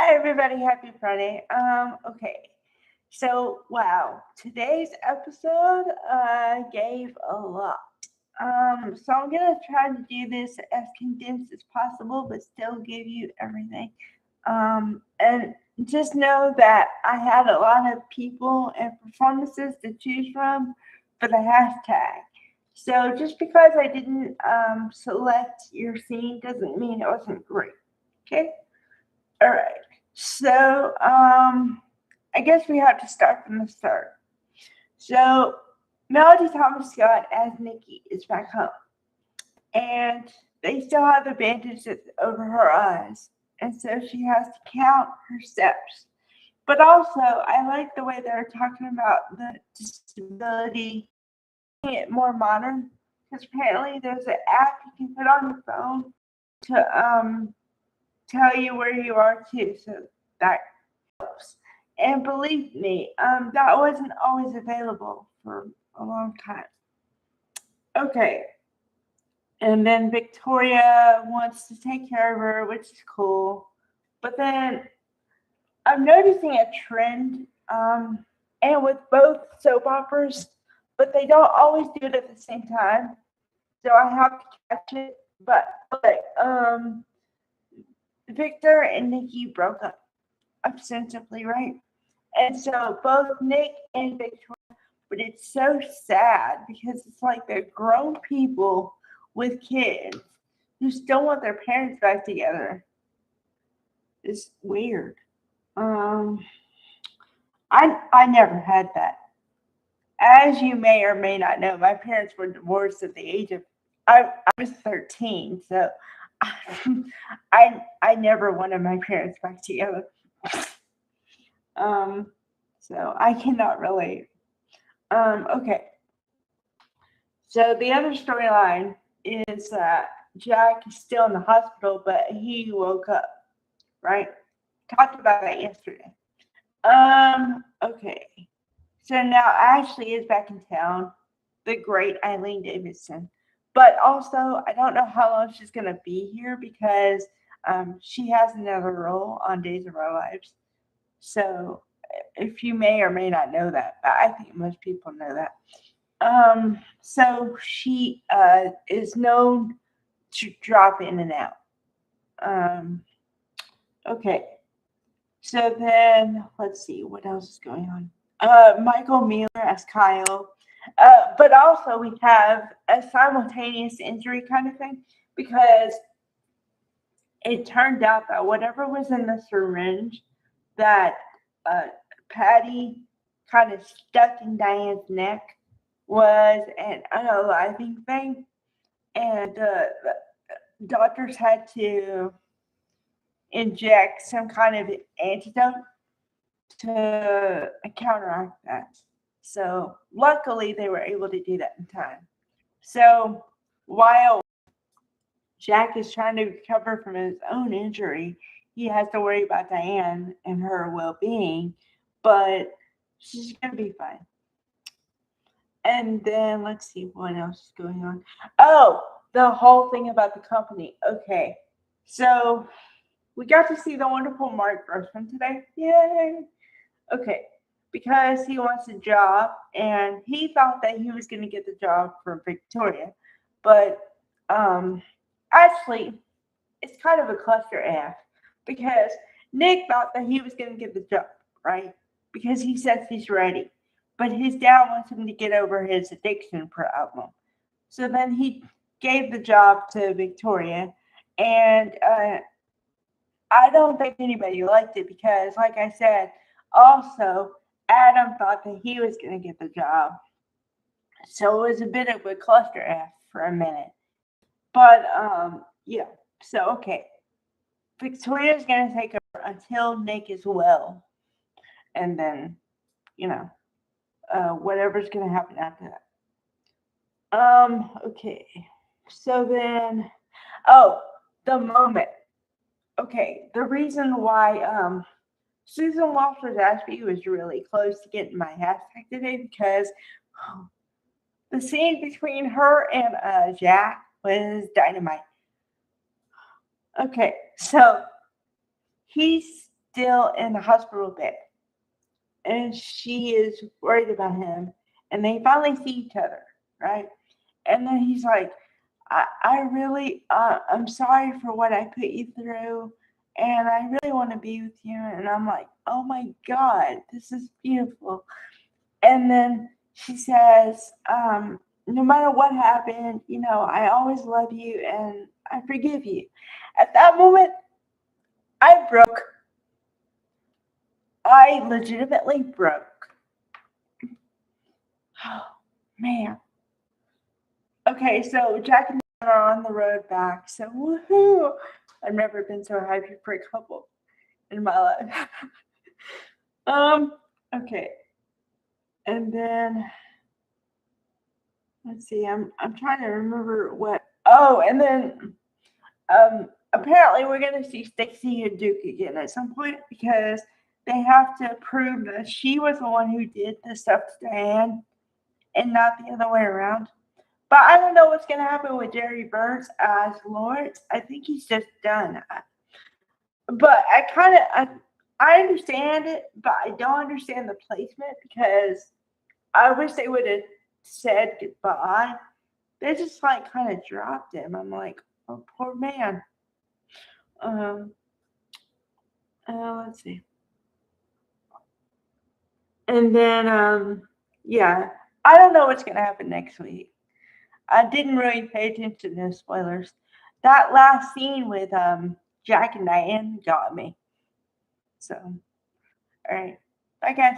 Hi everybody, happy Friday. Okay. So wow, today's episode gave a lot. So I'm gonna try to do this as condensed as possible, but still give you everything. And just know that I had a lot of people and performances to choose from for the hashtag. So just because I didn't select your scene doesn't mean it wasn't great. Okay. All right. So, I guess we have to start from the start. So, Melody Thomas Scott as Nikki is back home, and they still have the bandages over her eyes, and so she has to count her steps. But also, I like the way they're talking about the disability, making it more modern, because apparently there's an app you can put on your phone to tell you where you are too. So that helps. And believe me, that wasn't always available for a long time. Okay. And then Victoria wants to take care of her, which is cool. But then I'm noticing a trend, and with both soap operas, but they don't always do it at the same time. So I have to catch it. But okay, Victor and Nikki broke up ostensibly, right? And so both Nick and Victoria, but it's so sad because it's like they're grown people with kids who still want their parents back together. It's weird. Um, I never had that. As you may or may not know, my parents were divorced at the age of I was 13, so I never wanted my parents back together. Um, so I cannot relate. Okay. So the other storyline is that Jack is still in the hospital, but he woke up, right? Talked about that yesterday. Okay. So now Ashley is back in town, the great Eileen Davidson. But also, I don't know how long she's going to be here because she has another role on Days of Our Lives. So if you may or may not know that, but I think most people know that. So she is known to drop in and out. Um, okay. So then let's see what else is going on. Michael Mueller as Kyle. But also we have a simultaneous injury kind of thing because it turned out that whatever was in the syringe that uh, Patty kind of stuck in Diane's neck was an unaliving thing, and doctors had to inject some kind of antidote to counteract that. So luckily, they were able to do that in time. So while Jack is trying to recover from his own injury, he has to worry about Diane and her well-being, but she's gonna be fine. And then let's see what else is going on. Oh, the whole thing about the company. Okay. So we got to see the wonderful Mark Grossman today. Yay. Okay. Because he wants a job and he thought that he was going to get the job for Victoria. But um, actually, it's kind of a cluster F because Nick thought that he was going to get the job, right? Because he says he's ready. But his dad wants him to get over his addiction problem. So then he gave the job to Victoria. And I don't think anybody liked it because, like I said, also Adam thought that he was going to get the job. So it was a bit of a cluster F for a minute. But yeah, so okay. Victoria's going to take over until Nick is well. And then, you know, whatever's going to happen after that. Okay. So then, oh, the moment. Okay, the reason why Susan Walters Ashby was really close to getting my hashtag today because the scene between her and Jack was dynamite. Okay, so he's still in the hospital bed, and she is worried about him. And they finally see each other, right? And then he's like, I really, I'm sorry for what I put you through, and I really want to be with you. And I'm like, oh my God, this is beautiful. And then she says, no matter what happened, I always love you and I forgive you. At that moment, I broke. I legitimately broke. Oh, man. Okay, so Jack and I are on the road back. So, woohoo! I've never been so happy for a couple in my life. Okay. And then let's see, I'm trying to remember what. Oh, and then apparently we're gonna see Stacy and Duke again at some point because they have to prove that she was the one who did the stuff to Diane and not the other way around. But I don't know what's gonna happen with Jerry Burns as Lawrence. I think he's just done. But I understand it, but I don't understand the placement because I wish they would have said goodbye. They just like kind of dropped him. I'm like, oh, poor man. Um, let's see. And then, yeah, I don't know what's gonna happen next week. I didn't really pay attention to the spoilers. That last scene with Jack and Diane got me. So, all right, bye guys.